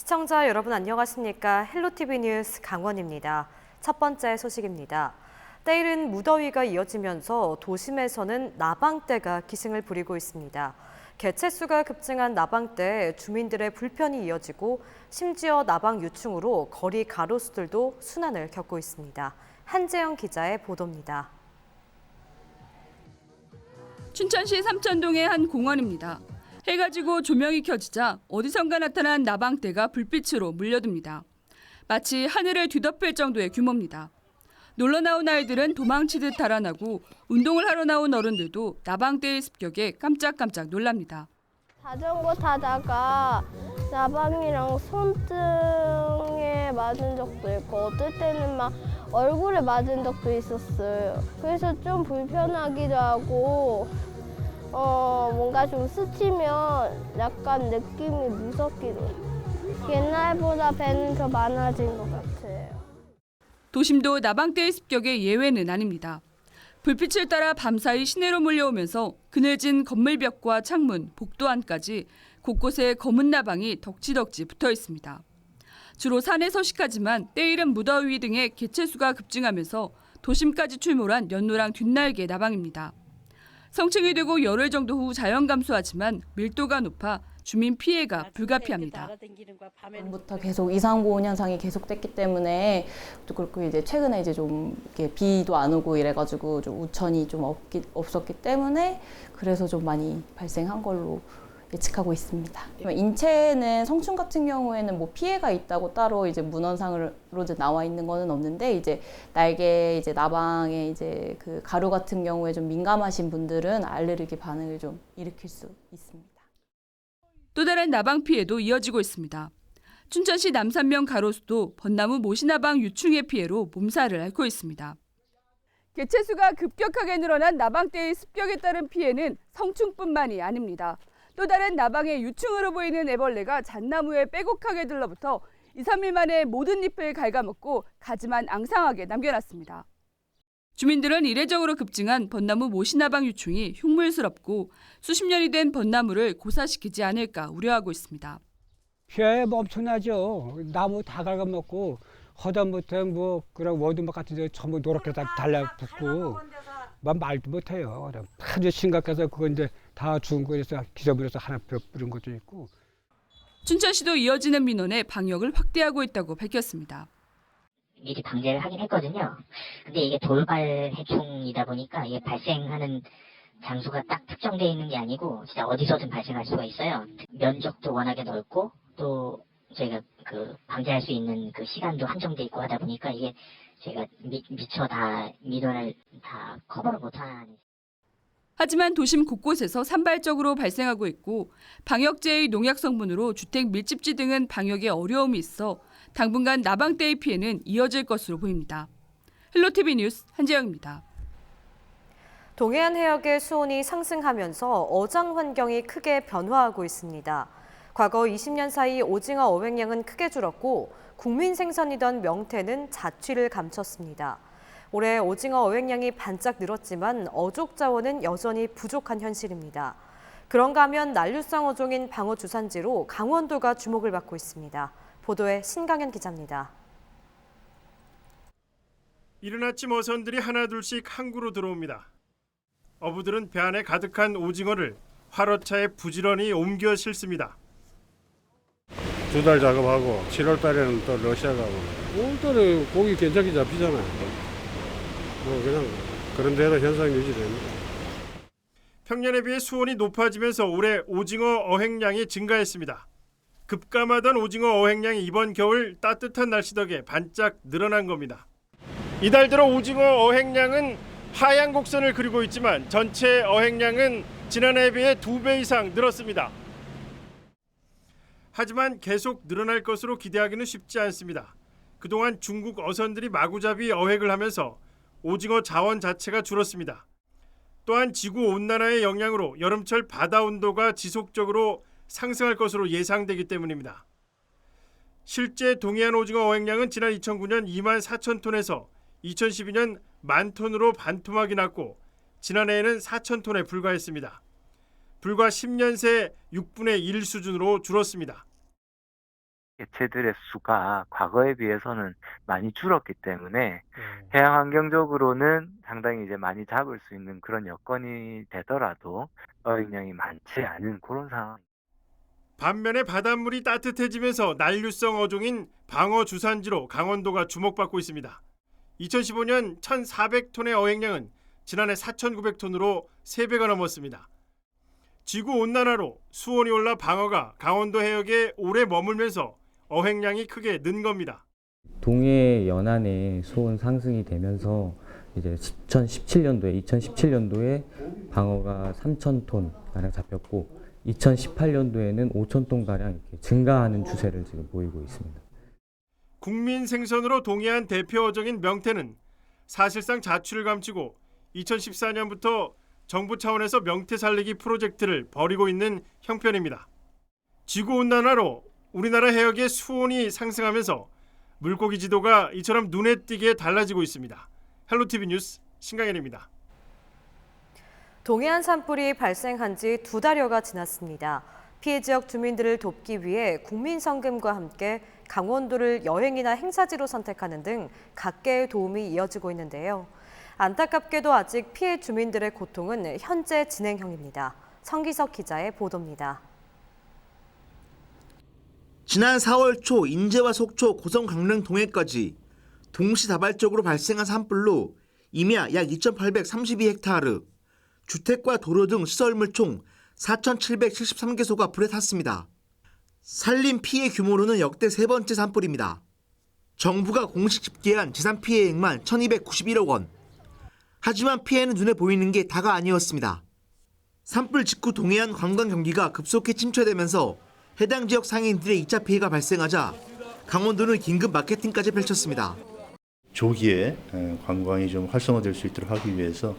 시청자 여러분 안녕하십니까? 헬로티비 뉴스 강원입니다. 첫 번째 소식입니다. 때이른 무더위가 이어지면서 도심에서는 나방떼가 기승을 부리고 있습니다. 개체수가 급증한 나방떼에 주민들의 불편이 이어지고 심지어 나방 유충으로 거리 가로수들도 순환을 겪고 있습니다. 한재영 기자의 보도입니다. 춘천시 삼천동의 한 공원입니다. 해가 지고 조명이 켜지자 어디선가 나타난 나방떼가 불빛으로 물려듭니다. 마치 하늘을 뒤덮을 정도의 규모입니다. 놀러 나온 아이들은 도망치듯 달아나고 운동을 하러 나온 어른들도 나방떼의 습격에 깜짝깜짝 놀랍니다. 자전거 타다가 나방이랑 손등에 맞은 적도 있고 어떨 때는 막 얼굴에 맞은 적도 있었어요. 그래서 좀 불편하기도 하고 뭔가 좀 스치면 약간 느낌이 무섭기도 해요. 옛날보다 배는 더 많아진 것 같아요. 도심도 나방떼의 습격의 예외는 아닙니다. 불빛을 따라 밤사이 시내로 몰려오면서 그늘진 건물벽과 창문, 복도 안까지 곳곳에 검은 나방이 덕지덕지 붙어 있습니다. 주로 산에 서식하지만 때이른 무더위 등의 개체수가 급증하면서 도심까지 출몰한 연노랑 뒷날개 나방입니다. 성층이 되고 열흘 정도 후 자연 감소하지만 밀도가 높아 주민 피해가 불가피합니다. 부터 계속 이상고온 현상이 계속됐기 때문에 또 그렇고 이제 최근에 이제 좀 이렇게 비도 안 오고 이래가지고 좀 우천이 좀 없었기 때문에 그래서 좀 많이 발생한 걸로 예측하고 있습니다. 인체에는 성충 같은 경우에는 뭐 피해가 있다고 따로 이제 문헌상으로 이제 나와 있는 거는 없는데 이제 날개 이제 나방에 이제 그 가루 같은 경우에 좀 민감하신 분들은 알레르기 반응을 좀 일으킬 수 있습니다. 또 다른 나방 피해도 이어지고 있습니다. 춘천시 남산면 가로수도 벚나무 모시나방 유충의 피해로 몸살을 앓고 있습니다. 개체수가 급격하게 늘어난 나방떼의 습격에 따른 피해는 성충뿐만이 아닙니다. 또 다른 나방의 유충으로 보이는 애벌레가 잣나무에 빼곡하게 들러붙어 2, 3일 만에 모든 잎을 갉아먹고 가지만 앙상하게 남겨놨습니다. 주민들은 이례적으로 급증한 벚나무 모시나방 유충이 흉물스럽고 수십 년이 된 벚나무를 고사시키지 않을까 우려하고 있습니다. 피해 엄청나죠. 나무 다 갉아먹고 허다못해 뭐 그런 워드막 같은 데 전부 노랗게 다 달라붙고 말도 못해요. 아주 심각해서 그거 이제 다 죽은 거에서 기저분해서 하나 뿌린 것도 있고. 춘천시도 이어지는 민원에 방역을 확대하고 있다고 밝혔습니다. 미리 방제를 하긴 했거든요. 근데 이게 돌발 해충이다 보니까 이게 발생하는 장소가 딱 특정되어 있는 게 아니고 진짜 어디서든 발생할 수가 있어요. 면적도 워낙에 넓고 또 저희가 그 방제할 수 있는 그 시간도 한정돼 있고 하다 보니까 이게 제가 미처 다 민원을 다 커버를 못하는. 하지만 도심 곳곳에서 산발적으로 발생하고 있고 방역제의 농약 성분으로 주택 밀집지 등은 방역에 어려움이 있어 당분간 나방떼의 피해는 이어질 것으로 보입니다. 헬로티비 뉴스 한재영입니다. 동해안 해역의 수온이 상승하면서 어장 환경이 크게 변화하고 있습니다. 과거 20년 사이 오징어 어획량은 크게 줄었고 국민 생선이던 명태는 자취를 감췄습니다. 올해 오징어 어획량이 반짝 늘었지만 어족 자원은 여전히 부족한 현실입니다. 그런가 하면 난류성 어종인 방어 주산지로 강원도가 주목을 받고 있습니다. 보도에 신강현 기자입니다. 이른 아침 어선들이 하나둘씩 항구로 들어옵니다. 어부들은 배 안에 가득한 오징어를 화로차에 부지런히 옮겨 실습니다. 2달 작업하고 7월 달에는 또 러시아 가고 5월 달에 고기 괜찮게 잡히잖아요. 뭐 그냥 그런 대로 현상 유지됩니다. 평년에 비해 수온이 높아지면서 올해 오징어 어획량이 증가했습니다. 급감하던 오징어 어획량이 이번 겨울 따뜻한 날씨 덕에 반짝 늘어난 겁니다. 이달 들어 오징어 어획량은 하향 곡선을 그리고 있지만 전체 어획량은 지난해에 비해 2배 이상 늘었습니다. 하지만 계속 늘어날 것으로 기대하기는 쉽지 않습니다. 그동안 중국 어선들이 마구잡이 어획을 하면서 오징어 자원 자체가 줄었습니다. 또한 지구온난화의 영향으로 여름철 바다 온도가 지속적으로 상승할 것으로 예상되기 때문입니다. 실제 동해안 오징어 어획량은 지난 2009년 2만 4천 톤에서 2012년 1만 톤으로 반토막이 났고 지난해에는 4천 톤에 불과했습니다. 불과 10년 새 6분의 1 수준으로 줄었습니다. 개체들의 수가 과거에 비해서는 많이 줄었기 때문에 해양 환경적으로는 상당히 이제 많이 잡을 수 있는 그런 여건이 되더라도 어획량이 많지 않은 그런 상황. 반면에 바닷물이 따뜻해지면서 난류성 어종인 방어 주산지로 강원도가 주목받고 있습니다. 2015년 1,400톤의 어획량은 지난해 4,900톤으로 3배가 넘었습니다. 지구온난화로 수온이 올라 방어가 강원도 해역에 오래 머물면서 어획량이 크게 는 겁니다. 동해 연안의 수온 상승이 되면서 이제 2017년도에 방어가 3,000톤 가량 잡혔고 2018년도에는 5,000톤 가량 이렇게 증가하는 추세를 지금 보이고 있습니다. 국민 생선으로 동해안 대표 어종인 명태는 사실상 자취를 감추고 2014년부터 정부 차원에서 명태 살리기 프로젝트를 벌이고 있는 형편입니다. 지구온난화로 우리나라 해역의 수온이 상승하면서 물고기 지도가 이처럼 눈에 띄게 달라지고 있습니다. 헬로티비 뉴스 신강현입니다. 동해안 산불이 발생한 지 2달여가 지났습니다. 피해 지역 주민들을 돕기 위해 국민성금과 함께 강원도를 여행이나 행사지로 선택하는 등 각계의 도움이 이어지고 있는데요. 안타깝게도 아직 피해 주민들의 고통은 현재 진행형입니다. 성기석 기자의 보도입니다. 지난 4월 초 인제와 속초, 고성, 강릉, 동해까지 동시다발적으로 발생한 산불로 임야 약 2,832헥타르, 주택과 도로 등 시설물 총 4,773개소가 불에 탔습니다. 산림 피해 규모로는 역대 3번째 산불입니다. 정부가 공식 집계한 재산 피해액만 1,291억 원. 하지만 피해는 눈에 보이는 게 다가 아니었습니다. 산불 직후 동해안 관광 경기가 급속히 침체되면서 해당 지역 상인들의 2차 피해가 발생하자 강원도는 긴급 마케팅까지 펼쳤습니다. 조기에 관광이 좀 활성화될 수 있도록 하기 위해서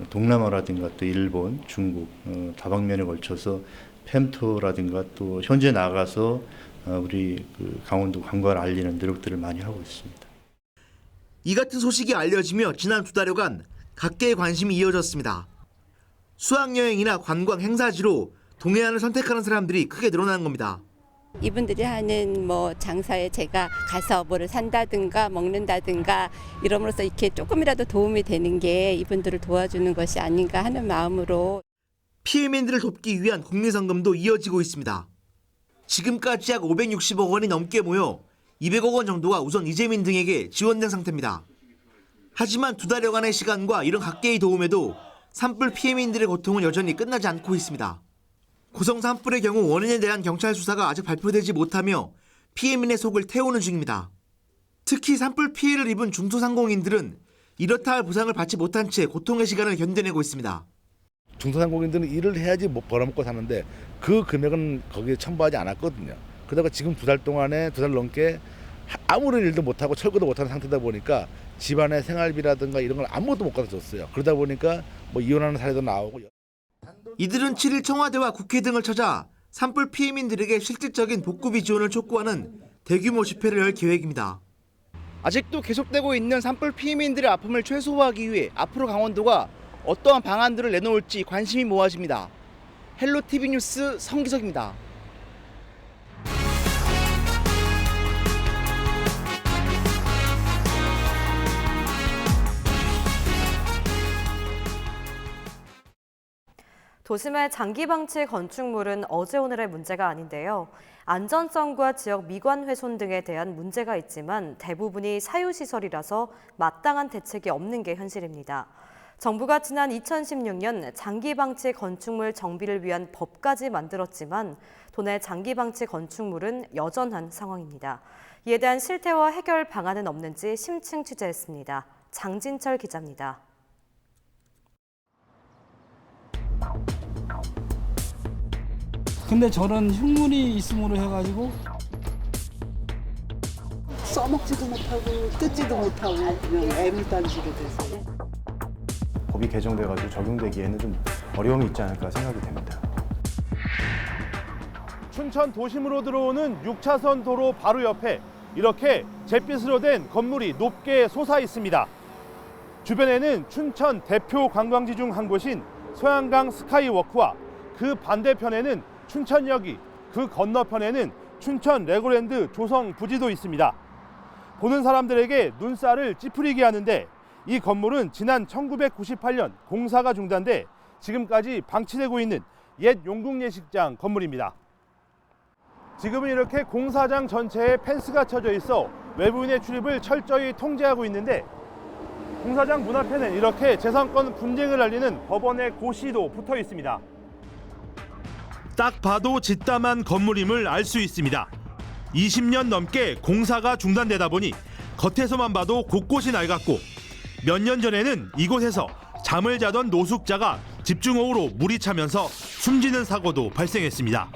동남아라든가 또 일본, 중국 다방면에 걸쳐서 팸투어라든가 또 현재 나가서 우리 강원도 관광을 알리는 노력들을 많이 하고 있습니다. 이 같은 소식이 알려지며 지난 2달여간 각계의 관심이 이어졌습니다. 수학여행이나 관광 행사지로 동해안을 선택하는 사람들이 크게 늘어나는 겁니다. 이분들이 하는 장사에 제가 가서 뭐를 산다든가 먹는다든가 이러므로써 이렇게 조금이라도 도움이 되는 게 이분들을 도와주는 것이 아닌가 하는 마음으로 피해민들을 돕기 위한 국민성금도 이어지고 있습니다. 지금까지 약 560억 원이 넘게 모여 200억 원 정도가 우선 이재민 등에게 지원된 상태입니다. 하지만 2달여간의 시간과 이런 각계의 도움에도 산불 피해민들의 고통은 여전히 끝나지 않고 있습니다. 고성 산불의 경우 원인에 대한 경찰 수사가 아직 발표되지 못하며 피해민의 속을 태우는 중입니다. 특히 산불 피해를 입은 중소상공인들은 이렇다 할 보상을 받지 못한 채 고통의 시간을 견뎌내고 있습니다. 중소상공인들은 일을 해야지 벌어먹고 사는데 그 금액은 거기에 첨부하지 않았거든요. 그러다가 지금 2달 동안에 2달 넘게 아무런 일도 못하고 철거도 못하는 상태다 보니까 집안의 생활비라든가 이런 걸 아무것도 못 갖다 줬어요. 그러다 보니까 이혼하는 사례도 나오고. 이들은 7일 청와대와 국회 등을 찾아 산불 피해민들에게 실질적인 복구비 지원을 촉구하는 대규모 집회를 열 계획입니다. 아직도 계속되고 있는 산불 피해민들의 아픔을 최소화하기 위해 앞으로 강원도가 어떠한 방안들을 내놓을지 관심이 모아집니다. 헬로티비 뉴스 성기석입니다. 도심의 장기방치 건축물은 어제 오늘의 문제가 아닌데요. 안전성과 지역 미관 훼손 등에 대한 문제가 있지만 대부분이 사유시설이라서 마땅한 대책이 없는 게 현실입니다. 정부가 지난 2016년 장기방치 건축물 정비를 위한 법까지 만들었지만 도내 장기방치 건축물은 여전한 상황입니다. 이에 대한 실태와 해결 방안은 없는지 심층 취재했습니다. 장진철 기자입니다. 근데 저런 흉물이 있음으로 해가지고 써먹지도 못하고 뜯지도 못하고 그냥 애물단지게 돼서 법이 개정돼가지고 적용되기에는 좀 어려움이 있지 않을까 생각이 됩니다. 춘천 도심으로 들어오는 6차선 도로 바로 옆에 이렇게 잿빛으로 된 건물이 높게 솟아 있습니다. 주변에는 춘천 대표 관광지 중 한 곳인 소양강 스카이워크와 그 반대편에는 춘천역이, 그 건너편에는 춘천 레고랜드 조성 부지도 있습니다. 보는 사람들에게 눈살을 찌푸리게 하는데 이 건물은 지난 1998년 공사가 중단돼 지금까지 방치되고 있는 옛 용궁예식장 건물입니다. 지금은 이렇게 공사장 전체에 펜스가 쳐져 있어 외부인의 출입을 철저히 통제하고 있는데 공사장 문 앞에는 이렇게 재산권 분쟁을 알리는 법원의 고시도 붙어 있습니다. 딱 봐도 짓담한 건물임을 알 수 있습니다. 20년 넘게 공사가 중단되다 보니 겉에서만 봐도 곳곳이 낡았고 몇 년 전에는 이곳에서 잠을 자던 노숙자가 집중호우로 물이 차면서 숨지는 사고도 발생했습니다.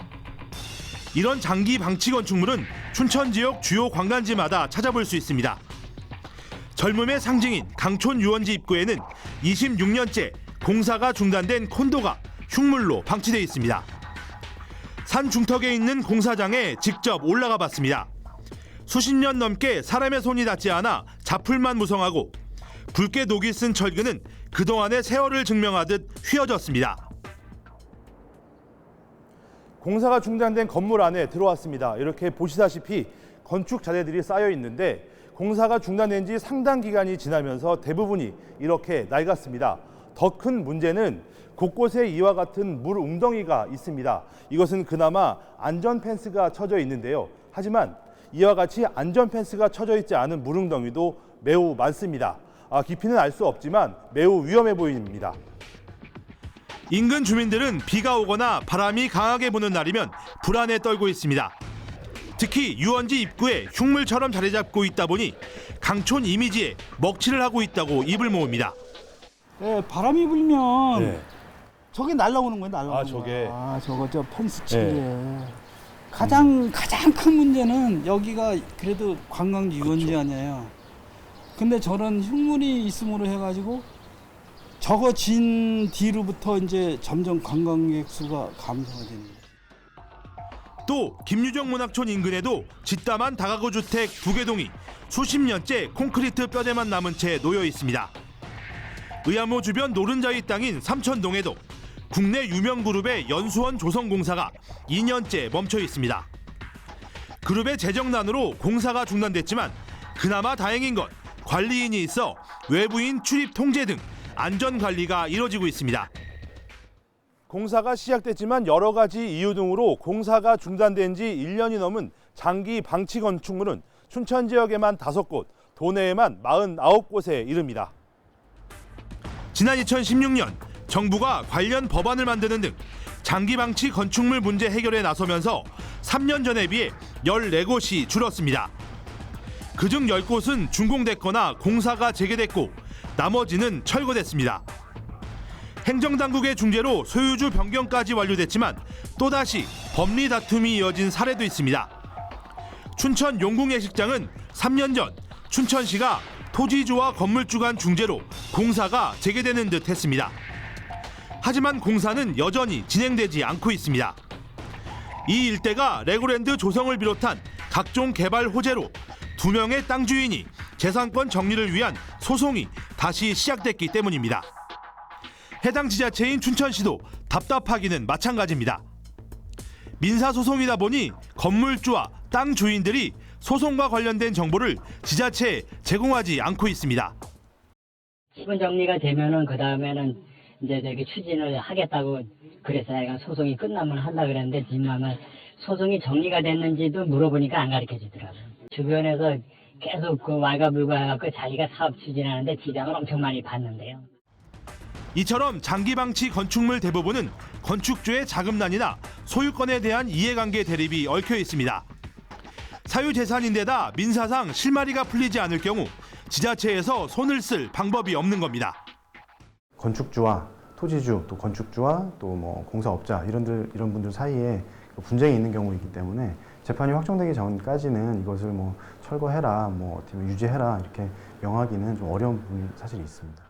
이런 장기 방치 건축물은 춘천 지역 주요 관광지마다 찾아볼 수 있습니다. 젊음의 상징인 강촌 유원지 입구에는 26년째 공사가 중단된 콘도가 흉물로 방치되어 있습니다. 산 중턱에 있는 공사장에 직접 올라가 봤습니다. 수십 년 넘게 사람의 손이 닿지 않아 자풀만 무성하고 붉게 녹이 쓴 철근은 그동안의 세월을 증명하듯 휘어졌습니다. 공사가 중단된 건물 안에 들어왔습니다. 이렇게 보시다시피 건축 자재들이 쌓여 있는데 공사가 중단된 지 상당 기간이 지나면서 대부분이 이렇게 낡았습니다. 더 큰 문제는 곳곳에 이와 같은 물 웅덩이가 있습니다. 이것은 그나마 안전 펜스가 쳐져 있는데요. 하지만 이와 같이 안전 펜스가 쳐져 있지 않은 물 웅덩이도 매우 많습니다. 깊이는 알 수 없지만 매우 위험해 보입니다. 인근 주민들은 비가 오거나 바람이 강하게 부는 날이면 불안에 떨고 있습니다. 특히 유원지 입구에 흉물처럼 자리 잡고 있다 보니 강촌 이미지에 먹칠을 하고 있다고 입을 모읍니다. 네, 바람이 불면 네. 저게 날라오는 거예요, 날라오는 저게. 거야. 저거 저 펜스 치기에. 가장 큰 문제는 여기가 그래도 관광지 유원지 아니에요. 근데 저런 흉물이 있음으로 해가지고 저거 진 뒤로부터 이제 점점 관광객 수가 감소가 됩니다. 또 김유정 문학촌 인근에도 짓담한 다가구 주택 2개 동이 수십 년째 콘크리트 뼈대만 남은 채 놓여 있습니다. 의암호 주변 노른자위 땅인 삼천동에도 국내 유명 그룹의 연수원 조성공사가 2년째 멈춰 있습니다. 그룹의 재정난으로 공사가 중단됐지만 그나마 다행인 건 관리인이 있어 외부인 출입 통제 등 안전 관리가 이뤄지고 있습니다. 공사가 시작됐지만 여러 가지 이유 등으로 공사가 중단된 지 1년이 넘은 장기 방치 건축물은 춘천 지역에만 5곳, 도내에만 49곳에 이릅니다. 지난 2016년 정부가 관련 법안을 만드는 등 장기 방치 건축물 문제 해결에 나서면서 3년 전에 비해 14곳이 줄었습니다. 그중 10곳은 준공됐거나 공사가 재개됐고 나머지는 철거됐습니다. 행정당국의 중재로 소유주 변경까지 완료됐지만 또다시 법리 다툼이 이어진 사례도 있습니다. 춘천 용궁예식장은 3년 전 춘천시가 토지주와 건물주 간 중재로 공사가 재개되는 듯 했습니다. 하지만 공사는 여전히 진행되지 않고 있습니다. 이 일대가 레고랜드 조성을 비롯한 각종 개발 호재로 2명의 땅 주인이 재산권 정리를 위한 소송이 다시 시작됐기 때문입니다. 해당 지자체인 춘천시도 답답하기는 마찬가지입니다. 민사소송이다 보니 건물주와 땅 주인들이 소송과 관련된 정보를 지자체에 제공하지 않고 있습니다. 지분 정리가 되면은 그 다음에는 이제 저기 추진을 하겠다고 그래서 내가 소송이 끝나면 한다 그랬는데 지금 소송이 정리가 됐는지도 물어보니까 안 가르쳐 주더라고요. 주변에서 계속 그 왈가불가 해갖고 자기가 사업 추진하는데 지장을 엄청 많이 받는데요. 이처럼 장기 방치 건축물 대부분은 건축주의 자금난이나 소유권에 대한 이해관계 대립이 얽혀 있습니다. 사유재산인데다 민사상 실마리가 풀리지 않을 경우 지자체에서 손을 쓸 방법이 없는 겁니다. 건축주와 토지주, 또 건축주와 또 뭐 공사업자 이런 분들 사이에 분쟁이 있는 경우이기 때문에 재판이 확정되기 전까지는 이것을 뭐 철거해라, 뭐 유지해라 이렇게 명하기는 좀 어려운 부분이 사실 있습니다.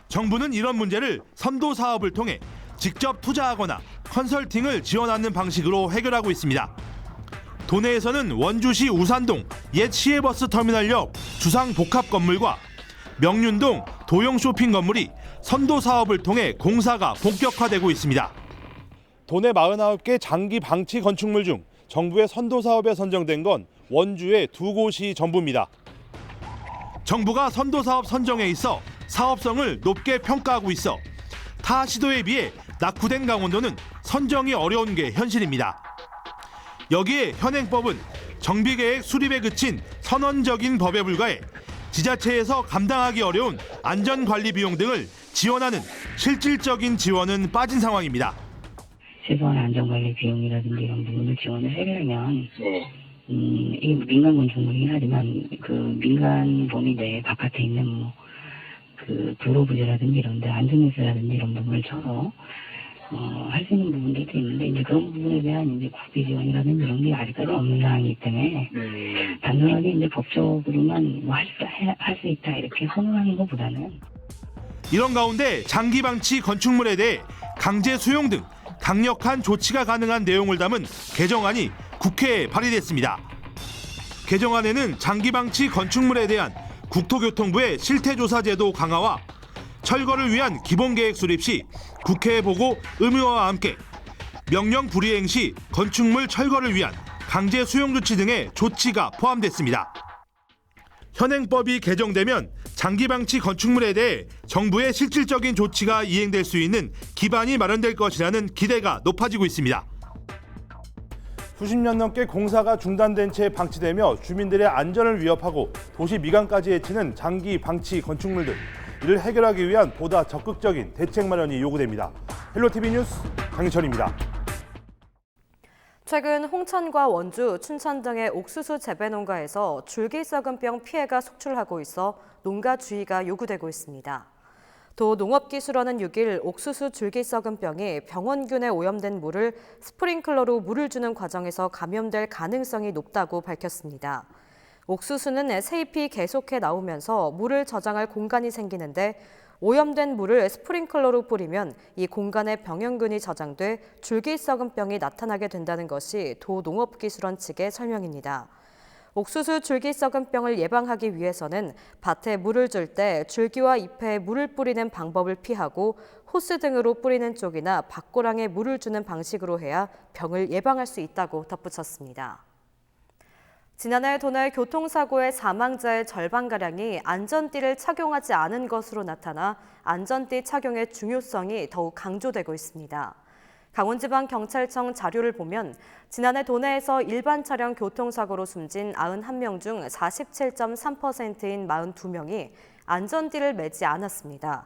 정부는 이런 문제를 선도 사업을 통해 직접 투자하거나 컨설팅을 지원하는 방식으로 해결하고 있습니다. 도내에서는 원주시 우산동 옛 시외버스 터미널 옆 주상 복합 건물과 명륜동 도용 쇼핑 건물이 선도 사업을 통해 공사가 본격화되고 있습니다. 도내 49개 장기 방치 건축물 중 정부의 선도 사업에 선정된 건 원주의 2곳이 전부입니다. 정부가 선도 사업 선정에 있어 사업성을 높게 평가하고 있어 타 시도에 비해 낙후된 강원도는 선정이 어려운 게 현실입니다. 여기에 현행법은 정비계획 수립에 그친 선언적인 법에 불과해 지자체에서 감당하기 어려운 안전관리 비용 등을 지원하는 실질적인 지원은 빠진 상황입니다. 최소한 안전관리 비용이라든지 이런 부분을 지원을 해려면 이게 민간 건축물이긴 하지만 그 민간 범위 내 바깥에 있는 뭐 그 도로 부지라든지 이런데 안전회사라든지 이런 부분을 쳐서 할 수 있는 부분들도 있는데 이제 그런 부분에 대한 이제 국비 지원이라든지 이런 게 아직까지 없는 상황이기 때문에 단순하게 이제 법적으로만 뭐 할 수 있다 이렇게 선언하는 것보다는 이런 가운데 장기 방치 건축물에 대해 강제 수용 등 강력한 조치가 가능한 내용을 담은 개정안이 국회에 발의됐습니다. 개정안에는 장기 방치 건축물에 대한 국토교통부의 실태조사 제도 강화와 철거를 위한 기본계획 수립 시 국회에 보고 의무화와 함께 명령 불이행 시 건축물 철거를 위한 강제 수용 조치 등의 조치가 포함됐습니다. 현행법이 개정되면 장기 방치 건축물에 대해 정부의 실질적인 조치가 이행될 수 있는 기반이 마련될 것이라는 기대가 높아지고 있습니다. 수십 년 넘게 공사가 중단된 채 방치되며 주민들의 안전을 위협하고 도시 미관까지 해치는 장기 방치 건축물들. 이를 해결하기 위한 보다 적극적인 대책 마련이 요구됩니다. 헬로티비 뉴스 강희철입니다. 최근 홍천과 원주, 춘천 등의 옥수수 재배 농가에서 줄기썩은병 피해가 속출하고 있어 농가 주의가 요구되고 있습니다. 도 농업기술원은 6일 옥수수 줄기썩은병이 병원균에 오염된 물을 스프링클러로 물을 주는 과정에서 감염될 가능성이 높다고 밝혔습니다. 옥수수는 새잎이 계속해 나오면서 물을 저장할 공간이 생기는데 오염된 물을 스프링클러로 뿌리면 이 공간에 병원균이 저장돼 줄기썩은병이 나타나게 된다는 것이 도 농업기술원 측의 설명입니다. 옥수수 줄기썩은병을 예방하기 위해서는 밭에 물을 줄 때 줄기와 잎에 물을 뿌리는 방법을 피하고 호스 등으로 뿌리는 쪽이나 밭고랑에 물을 주는 방식으로 해야 병을 예방할 수 있다고 덧붙였습니다. 지난해 도내 교통사고의 사망자의 절반가량이 안전띠를 착용하지 않은 것으로 나타나 안전띠 착용의 중요성이 더욱 강조되고 있습니다. 강원지방경찰청 자료를 보면 지난해 도내에서 일반 차량 교통사고로 숨진 91명 중 47.3%인 42명이 안전띠를 매지 않았습니다.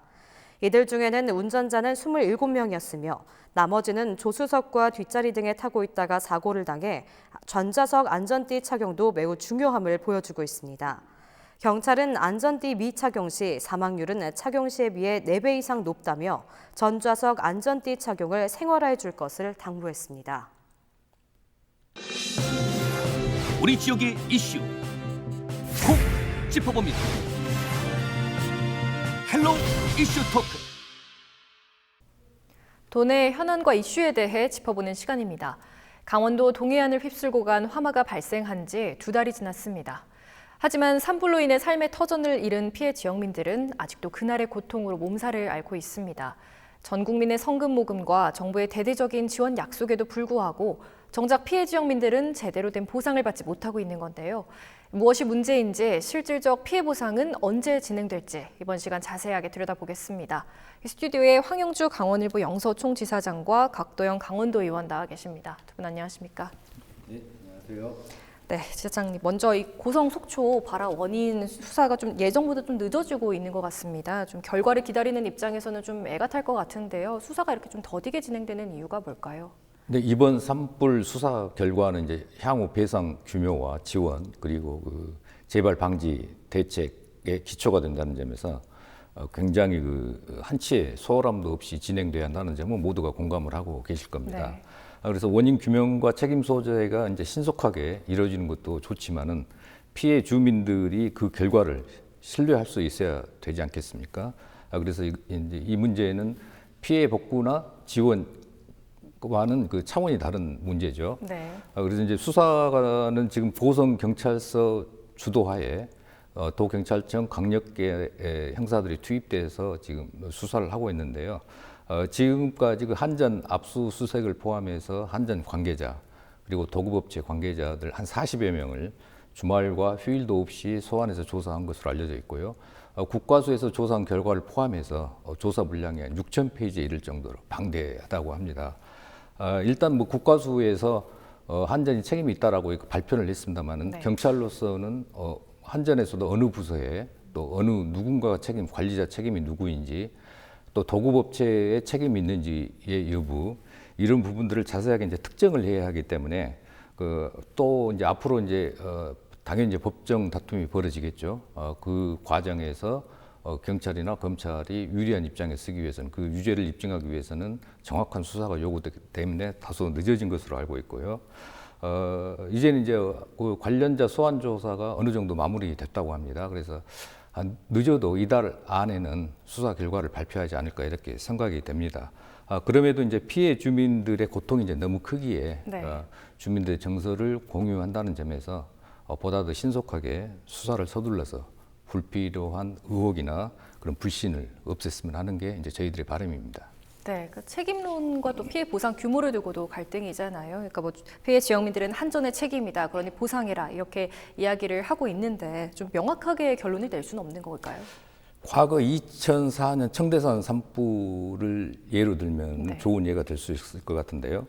이들 중에는 운전자는 27명이었으며 나머지는 조수석과 뒷자리 등에 타고 있다가 사고를 당해 전좌석 안전띠 착용도 매우 중요함을 보여주고 있습니다. 경찰은 안전띠 미착용 시 사망률은 착용 시에 비해 4배 이상 높다며 전좌석 안전띠 착용을 생활화해 줄 것을 당부했습니다. 우리 지역의 이슈 콕 짚어봅니다. 헬로 이슈 토크. 도내 현안과 이슈에 대해 짚어보는 시간입니다. 강원도 동해안을 휩쓸고 간 화마가 발생한 지 2달이 지났습니다. 하지만 산불로 인해 삶의 터전을 잃은 피해 지역민들은 아직도 그날의 고통으로 몸살을 앓고 있습니다. 전 국민의 성금 모금과 정부의 대대적인 지원 약속에도 불구하고 정작 피해 지역민들은 제대로 된 보상을 받지 못하고 있는 건데요. 무엇이 문제인지, 실질적 피해 보상은 언제 진행될지 이번 시간 자세하게 들여다보겠습니다. 스튜디오에 황영주 강원일보 영서총지사장과 각도영 강원도 의원 나와 계십니다. 두 분 안녕하십니까? 네, 안녕하세요. 네, 지사장님, 먼저 이 고성 속초 발화 원인 수사가 좀 예정보다 좀 늦어지고 있는 것 같습니다. 좀 결과를 기다리는 입장에서는 좀 애가 탈 것 같은데요. 수사가 이렇게 좀 더디게 진행되는 이유가 뭘까요? 네, 이번 산불 수사 결과는 이제 향후 배상 규모와 지원 그리고 그 재발 방지 대책의 기초가 된다는 점에서 굉장히 그 한치의 소홀함도 없이 진행돼야 한다는 점은 모두가 공감을 하고 계실 겁니다. 네. 그래서 원인 규명과 책임 소재가 이제 신속하게 이루어지는 것도 좋지만은 피해 주민들이 그 결과를 신뢰할 수 있어야 되지 않겠습니까? 그래서 이제 이 문제는 피해 복구나 지원과는 그 차원이 다른 문제죠. 네. 그래서 이제 수사는 지금 고성 경찰서 주도하에 도경찰청 강력계 형사들이 투입돼서 지금 수사를 하고 있는데요. 지금까지 그 한전 압수수색을 포함해서 한전 관계자 그리고 도급업체 관계자들 한 40여 명을 주말과 휴일도 없이 소환해서 조사한 것으로 알려져 있고요. 국과수에서 조사한 결과를 포함해서 조사 분량이 6,000페이지에 이를 정도로 방대하다고 합니다. 일단 뭐 국과수에서 한전이 책임이 있다라고 발표를 했습니다만은 경찰로서는 한전에서도 어느 부서에 또 어느 누군가 관리자 책임이 누구인지 또 도급업체의 책임이 있는지의 여부 이런 부분들을 자세하게 이제 특정을 해야 하기 때문에 또 이제 앞으로 이제 당연히 이제 법정 다툼이 벌어지겠죠. 그 과정에서 경찰이나 검찰이 유리한 입장에 쓰기 위해서는 그 유죄를 입증하기 위해서는 정확한 수사가 요구되기 때문에 다소 늦어진 것으로 알고 있고요. 이제는 이제 그 관련자 소환 조사가 어느 정도 마무리됐다고 합니다. 그래서 늦어도 이달 안에는 수사 결과를 발표하지 않을까 이렇게 생각이 됩니다. 그럼에도 이제 피해 주민들의 고통이 이제 너무 크기에 주민들의 정서를 공유한다는 점에서 보다 더 신속하게 수사를 서둘러서 불필요한 의혹이나 그런 불신을 없앴으면 하는 게 이제 저희들의 바람입니다. 네, 그 책임론과 또 피해 보상 규모를 두고도 갈등이잖아요. 그러니까 뭐 피해 지역민들은 한전의 책임이다, 그러니 보상해라 이렇게 이야기를 하고 있는데 좀 명확하게 결론을 낼 수는 없는 걸까요? 과거 2004년 청대산 산불을 예로 들면 좋은 예가 될 수 있을 것 같은데요.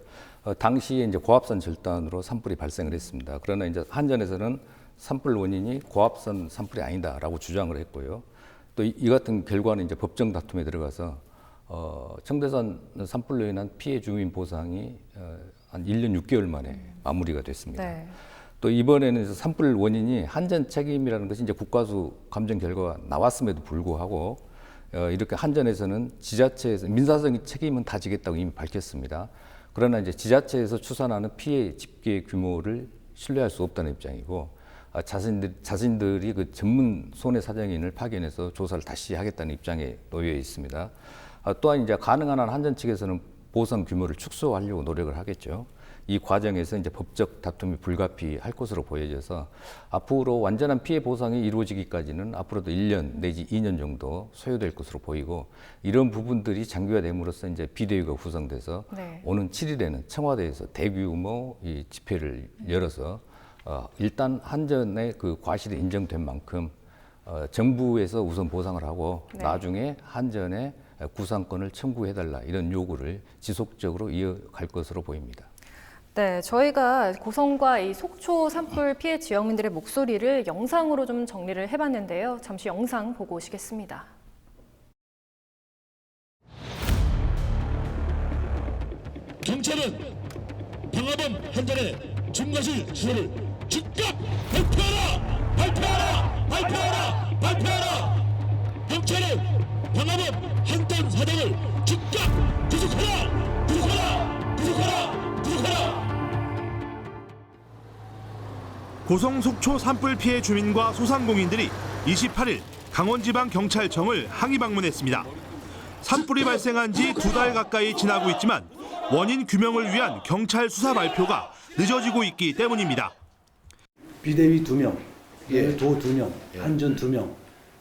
당시에 이제 고압산 절단으로 산불이 발생을 했습니다. 그러나 이제 한전에서는 산불 원인이 고압산 산불이 아니다라고 주장을 했고요. 또 이 같은 결과는 이제 법정 다툼에 들어가서 청대산 산불로 인한 피해 주민 보상이 한 1년 6개월 만에 마무리가 됐습니다. 네. 또 이번에는 산불 원인이 한전 책임이라는 것이 이제 국과수 감정 결과가 나왔음에도 불구하고 이렇게 한전에서는 지자체에서 민사적인 책임은 다 지겠다고 이미 밝혔습니다. 그러나 이제 지자체에서 추산하는 피해 집계 규모를 신뢰할 수 없다는 입장이고 자신들이 그 전문 손해 사정인을 파견해서 조사를 다시 하겠다는 입장에 놓여 있습니다. 또한 이제 가능한 한 한전 측에서는 보상 규모를 축소하려고 노력을 하겠죠. 이 과정에서 이제 법적 다툼이 불가피할 것으로 보여져서 앞으로 완전한 피해 보상이 이루어지기까지는 앞으로도 1년 내지 2년 정도 소요될 것으로 보이고 이런 부분들이 장기화됨으로써 이제 비대위가 구성돼서 오는 7일에는 청와대에서 대규모 이 집회를 열어서 일단 한전의 그 과실이 인정된 만큼 정부에서 우선 보상을 하고 나중에 한전의 구상권을 청구해달라 이런 요구를 지속적으로 이어갈 것으로 보입니다. 네, 저희가 고성과 이 속초 산불 피해 지역민들의 목소리를 영상으로 좀 정리를 해봤는데요. 잠시 영상 보고 오시겠습니다. 경찰은 방화범 한전의 중과실 주소를 즉각 발표하라! 발표하라! 발표하라! 발표하라! 경찰은 방화범 한전 사장을 즉각 구속하라! 구속하라! 구속하라! 구속하라! 고성 속초 산불 피해 주민과 소상공인들이 28일 강원지방경찰청을 항의 방문했습니다. 산불이 발생한 지 2달 가까이 지나고 있지만 원인 규명을 위한 경찰 수사 발표가 늦어지고 있기 때문입니다. 비대위 2명, 도 2명, 한전 2명,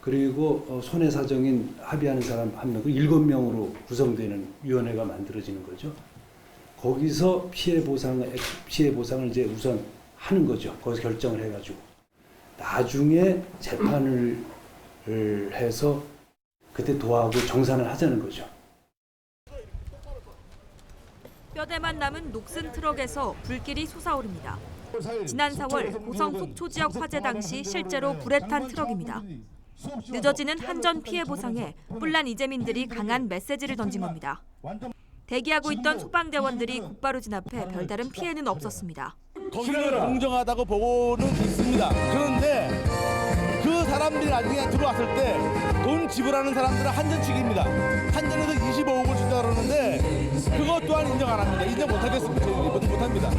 그리고 손해사정인 합의하는 사람 1명, 7명으로 구성되는 위원회가 만들어지는 거죠. 거기서 피해 보상을 이제 우선 하는 거죠. 거기서 결정을 해가지고 나중에 재판을 해서 그때 도하고 정산을 하자는 거죠. 뼈대만 남은 녹슨 트럭에서 불길이 솟아오릅니다. 지난 4월 고성 속초 지역 화재 당시 실제로 불에 탄 트럭입니다. 늦어지는 한전 피해 보상에 뿔난 이재민들이 강한 메시지를 던진 겁니다. 대기하고 있던 소방대원들이 곧바로 진압해 별다른 피해는 없었습니다. 거기는 공정하다고 보고는 있습니다. 그런데 그 사람들이 나중에 들어왔을 때 돈 지불하는 사람들은 한전 측입니다. 한전에서 25억을 준다 그러는데 그것 또한 인정 안 합니다. 인정 못 하겠습니다. 저희들이 못 합니다.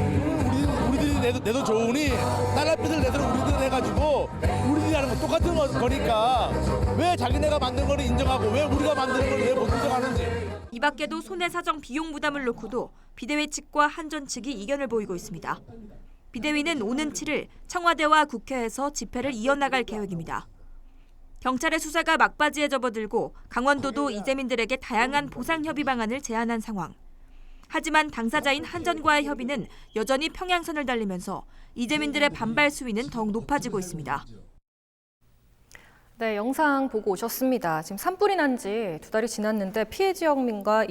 우리들이 내도 좋으니 딸아빛을 내도록 우리들 해가지고 우리들이 하는 거 똑같은 거니까 왜 자기네가 만든 거를 인정하고 왜 우리가 만드는 걸 왜 못 인정하는지. 이 밖에도 손해사정 비용 부담을 놓고도 비대위 측과 한전 측이 이견을 보이고 있습니다. 비대위는 오는 7일 청와대와 국회에서 집회를 이어나갈 계획입니다. 경찰의 수사가 막바지에 접어들고 강원도도 이재민들에게 다양한 보상 협의 방안을 제안한 상황. 하지만 당사자인 한전과의 협의는 여전히 평행선을 달리면서 이재민들의 반발 수위는 더욱 높아지고 있습니다. 네, 영상 보고 오셨습니다. 지금 산불이 난 지 2달이 지났는데 피해 지역과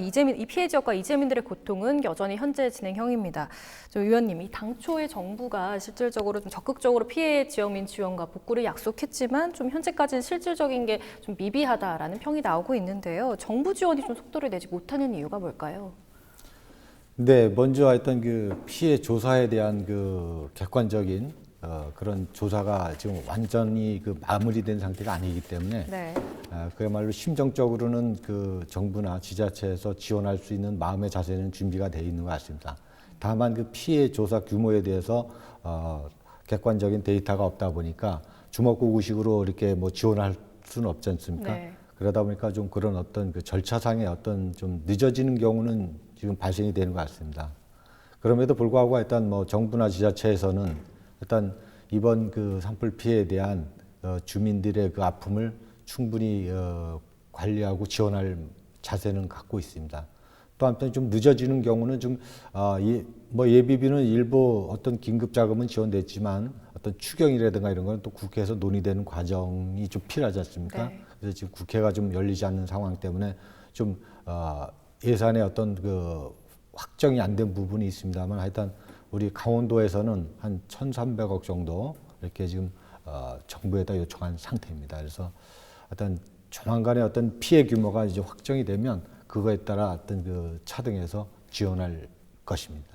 이재민들의 고통은 여전히 현재 진행형입니다. 의원님, 이 당초에 정부가 실질적으로 좀 적극적으로 피해 지역민 지원과 복구를 약속했지만 좀 현재까지는 실질적인 게 좀 미비하다라는 평이 나오고 있는데요. 정부 지원이 좀 속도를 내지 못하는 이유가 뭘까요? 네, 먼저 하여튼 그 피해 조사에 대한 그 객관적인 그런 조사가 지금 완전히 그 마무리된 상태가 아니기 때문에 네. 그야말로 심정적으로는 그 정부나 지자체에서 지원할 수 있는 마음의 자세는 준비가 되어 있는 것 같습니다. 다만 그 피해 조사 규모에 대해서 객관적인 데이터가 없다 보니까 주먹구구식으로 이렇게 뭐 지원할 수는 없지 않습니까? 네. 그러다 보니까 좀 그런 어떤 그 절차상의 어떤 좀 늦어지는 경우는 지금 발생이 되는 것 같습니다. 그럼에도 불구하고 일단 뭐 정부나 지자체에서는 일단 이번 그 산불 피해에 대한 주민들의 그 아픔을 충분히 관리하고 지원할 자세는 갖고 있습니다. 또 한편 좀 늦어지는 경우는 좀 뭐 예비비는 일부 어떤 긴급 자금은 지원됐지만 어떤 추경이라든가 이런 건 또 국회에서 논의되는 과정이 좀 필요하지 않습니까? 네. 그래서 지금 국회가 좀 열리지 않는 상황 때문에 좀 예산의 어떤 그 확정이 안 된 부분이 있습니다만 하여튼 우리 강원도에서는 한 1,300억 정도 이렇게 지금 정부에다 요청한 상태입니다. 그래서 어떤 조만간에 어떤 피해 규모가 이제 확정이 되면 그거에 따라 어떤 그 차등해서 지원할 것입니다.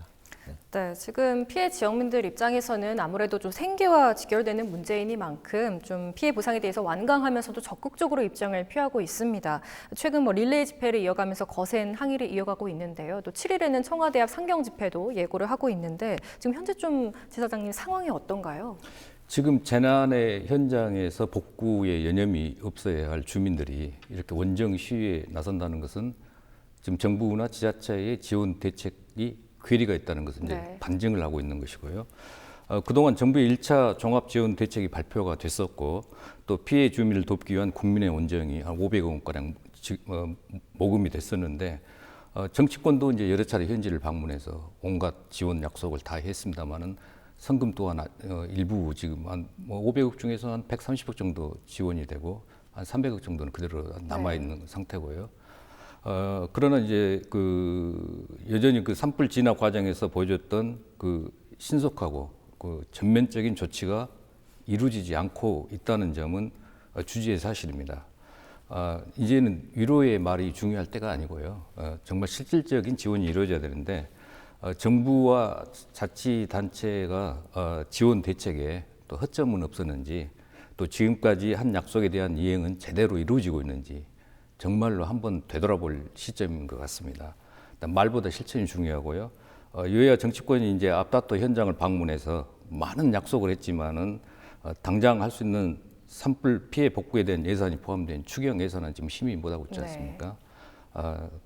네, 지금 피해 지역민들 입장에서는 아무래도 좀 생계와 직결되는 문제이니만큼 좀 피해 보상에 대해서 완강하면서도 적극적으로 입장을 표하고 있습니다. 최근 뭐 릴레이 집회를 이어가면서 거센 항의를 이어가고 있는데요. 또 7일에는 청와대 앞 상경 집회도 예고를 하고 있는데 지금 현재 좀 지사장님 상황이 어떤가요? 지금 재난의 현장에서 복구에 여념이 없어야 할 주민들이 이렇게 원정 시위에 나선다는 것은 지금 정부나 지자체의 지원 대책이 괴리가 있다는 것은 이제 네. 반증을 하고 있는 것이고요. 그동안 정부의 1차 종합지원 대책이 발표가 됐었고 또 피해 주민을 돕기 위한 국민의 원정이 한 500억 원가량 모금이 됐었는데 정치권도 이제 여러 차례 현지를 방문해서 온갖 지원 약속을 다 했습니다만은 성금 또한 일부 지금 한 뭐 500억 중에서 한 130억 정도 지원이 되고 한 300억 정도는 그대로 남아 있는 상태고요. 그러나 이제 그 여전히 그 산불 진화 과정에서 보여줬던 그 신속하고 그 전면적인 조치가 이루어지지 않고 있다는 점은 주지의 사실입니다. 이제는 위로의 말이 중요할 때가 아니고요. 정말 실질적인 지원이 이루어져야 되는데 정부와 자치단체가 지원 대책에 또 허점은 없었는지 또 지금까지 한 약속에 대한 이행은 제대로 이루어지고 있는지 정말로 한번 되돌아볼 시점인 것 같습니다. 말보다 실천이 중요하고요. 여야 정치권이 이제 앞다퉈 현장을 방문해서 많은 약속을 했지만은 당장 할 수 있는 산불 피해 복구에 대한 예산이 포함된 추경 예산은 지금 심의 못하고 있지 않습니까?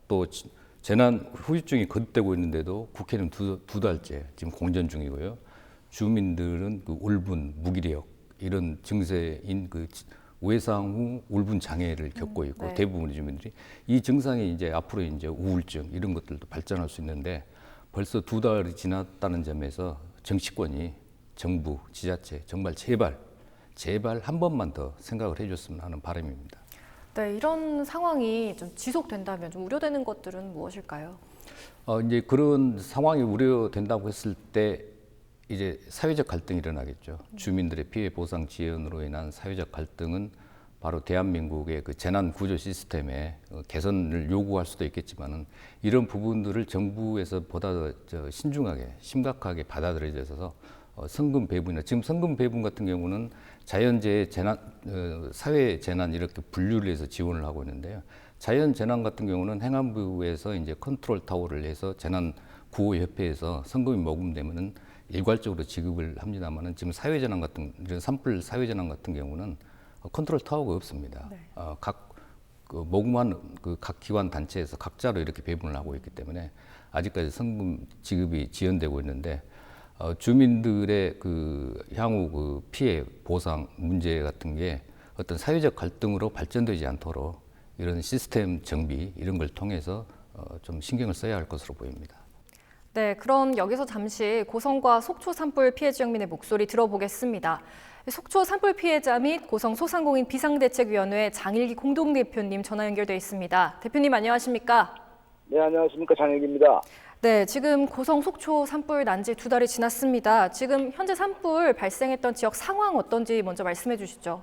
또 재난 후유증이 거듭되고 있는데도 국회는 두 달째 지금 공전 중이고요. 주민들은 그 울분, 무기력 이런 증세인 그 외상 후 울분 장애를 겪고 있고 네. 대부분의 주민들이 이 증상이 이제 앞으로 이제 우울증 이런 것들도 발전할 수 있는데 벌써 2달이 지났다는 점에서 정치권이 정부, 지자체 정말 제발 한 번만 더 생각을 해줬으면 하는 바람입니다. 네, 이런 상황이 좀 지속된다면 좀 우려되는 것들은 무엇일까요? 이제 그런 상황이 우려된다고 했을 때 이제 사회적 갈등이 일어나겠죠. 주민들의 피해 보상 지연으로 인한 사회적 갈등은 바로 대한민국의 그 재난 구조 시스템의 개선을 요구할 수도 있겠지만은 이런 부분들을 정부에서 보다 더 신중하게 심각하게 받아들여져서 성금 배분이나 지금 성금 배분 같은 경우는 자연재해, 재난, 사회 재난 이렇게 분류를 해서 지원을 하고 있는데요. 자연 재난 같은 경우는 행안부에서 이제 컨트롤 타워를 해서 재난 구호 협회에서 성금이 모금되면은 일괄적으로 지급을 합니다만은 지금 사회재난 같은 이런 산불 사회재난 같은 경우는 컨트롤 타워가 없습니다. 네. 각 그 모금한 그 각 기관 단체에서 각자로 이렇게 배분을 하고 있기 때문에 아직까지 성금 지급이 지연되고 있는데 주민들의 그 향후 그 피해 보상 문제 같은 게 어떤 사회적 갈등으로 발전되지 않도록 이런 시스템 정비 이런 걸 통해서 좀 신경을 써야 할 것으로 보입니다. 네, 그럼 여기서 잠시 고성과 속초 산불 피해 지역민의 목소리 들어보겠습니다. 속초 산불 피해자 및 고성 소상공인 비상대책위원회 장일기 공동대표님 전화 연결돼 있습니다. 대표님 안녕하십니까? 네, 안녕하십니까. 장일기입니다. 네, 지금 고성 속초 산불 난 지 2달이 지났습니다. 지금 현재 산불 발생했던 지역 상황 어떤지 먼저 말씀해 주시죠.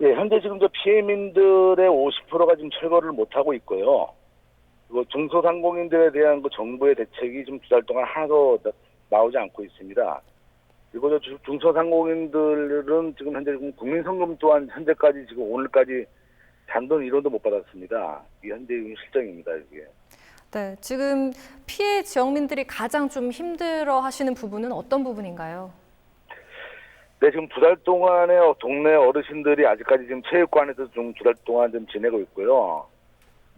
예, 현재 지금 피해민들의 50%가 지금 철거를 못하고 있고요. 그리고 중소상공인들에 대한 정부의 대책이 지금 2달 동안 하나도 나오지 않고 있습니다. 그리고 중소상공인들은 지금 현재 국민성금 또한 현재까지 지금 오늘까지 잔돈 1원도 못 받았습니다. 이게 현재 실정입니다. 이게. 네, 지금 피해 지역민들이 가장 좀 힘들어 하시는 부분은 어떤 부분인가요? 네, 지금 2달 동안에 동네 어르신들이 아직까지 지금 체육관에서 좀 2달 동안 좀 지내고 있고요.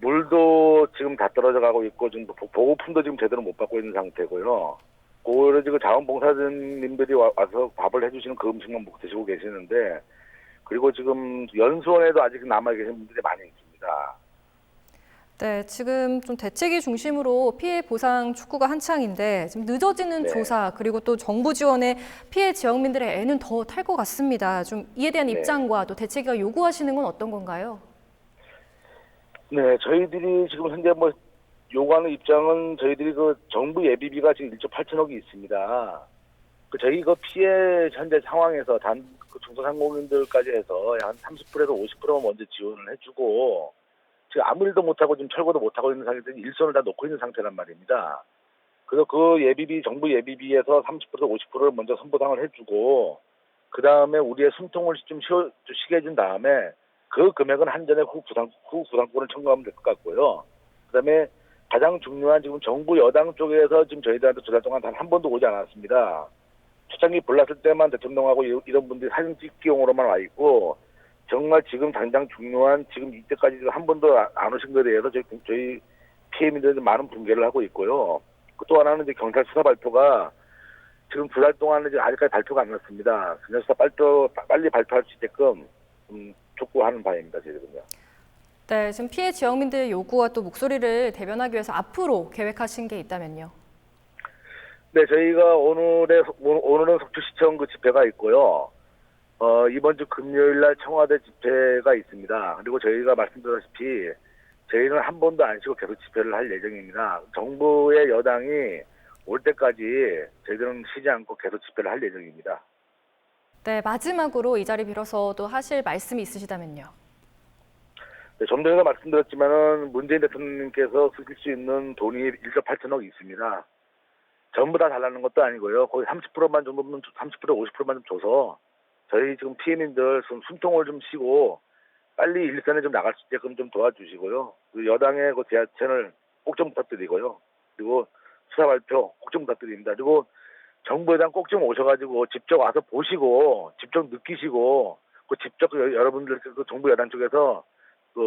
물도 지금 다 떨어져 가고 있고, 지금 보호품도 지금 제대로 못 받고 있는 상태고요. 오히려 지금 자원봉사자님들이 와서 밥을 해주시는 그 음식만 먹고 드시고 계시는데, 그리고 지금 연수원에도 아직 남아 계신 분들이 많이 있습니다. 네, 지금 좀 대책위 중심으로 피해 보상 촉구가 한창인데 지금 늦어지는 네. 조사 그리고 또 정부 지원에 피해 지역민들의 애는 더 탈 것 같습니다. 좀 이에 대한 네. 입장과 또 대책위가 요구하시는 건 어떤 건가요? 네, 저희들이 지금 현재 요구하는 입장은 저희들이 정부 예비비가 지금 1조 8천억이 있습니다. 저희 피해 현재 상황에서 중소상공인들까지 해서 한 30%에서 50%만 먼저 지원을 해주고, 지금 아무 일도 못하고 지금 철거도 못하고 있는 상태에서 일손을 다 놓고 있는 상태란 말입니다. 그래서 그 예비비, 정부 예비비에서 30%에서 50%를 먼저 선보상을 해주고, 그 다음에 우리의 숨통을 좀 쉬게 해준 다음에 그 금액은 한전에 후 부담권을 청구하면 될 것 같고요. 그 다음에 가장 중요한 지금 정부 여당 쪽에서 지금 저희들한테 2달 동안 단 한 번도 오지 않았습니다. 초창기 불났을 때만 대통령하고 이런 분들이 사진 찍기용으로만 와 있고, 정말 지금 당장 중요한 지금 이때까지 한 번도 안 오신 것에 대해서 저희 피해민들이 많은 붕괴를 하고 있고요. 또 하나는 이제 경찰 수사 발표가 지금 2달 동안은 아직까지 발표가 안 났습니다. 경찰 수사 빨리 발표할 수 있게끔 촉구하는 바입니다, 저희들은요. 네, 지금 피해 지역민들의 요구와 또 목소리를 대변하기 위해서 앞으로 계획하신 게 있다면요? 네, 저희가 오늘은 속초시청 집회가 있고요. 이번 주 금요일 날 청와대 집회가 있습니다. 그리고 저희가 말씀드렸다시피 저희는 한 번도 안 쉬고 계속 집회를 할 예정입니다. 정부의 여당이 올 때까지 저희들은 쉬지 않고 계속 집회를 할 예정입니다. 네, 마지막으로 이 자리 빌어서 또 하실 말씀이 있으시다면요? 네, 좀 전에도 말씀드렸지만은 문재인 대통령님께서 쓰실 수 있는 돈이 1조 8천억이 있습니다. 전부 다 달라는 것도 아니고요. 거의 30%만 정도면 30% 50%만 좀 줘서 저희 지금 피해민들 숨통을 좀 쉬고 빨리 일선에 좀 나갈 수 있게끔 좀 도와주시고요. 여당의 대화체를 꼭 좀 부탁드리고요. 그리고 수사 발표 꼭 좀 부탁드립니다. 그리고 정부에당 꼭 좀 오셔가지고 직접 와서 보시고 직접 느끼시고 직접 여러분들 정부 여당 쪽에서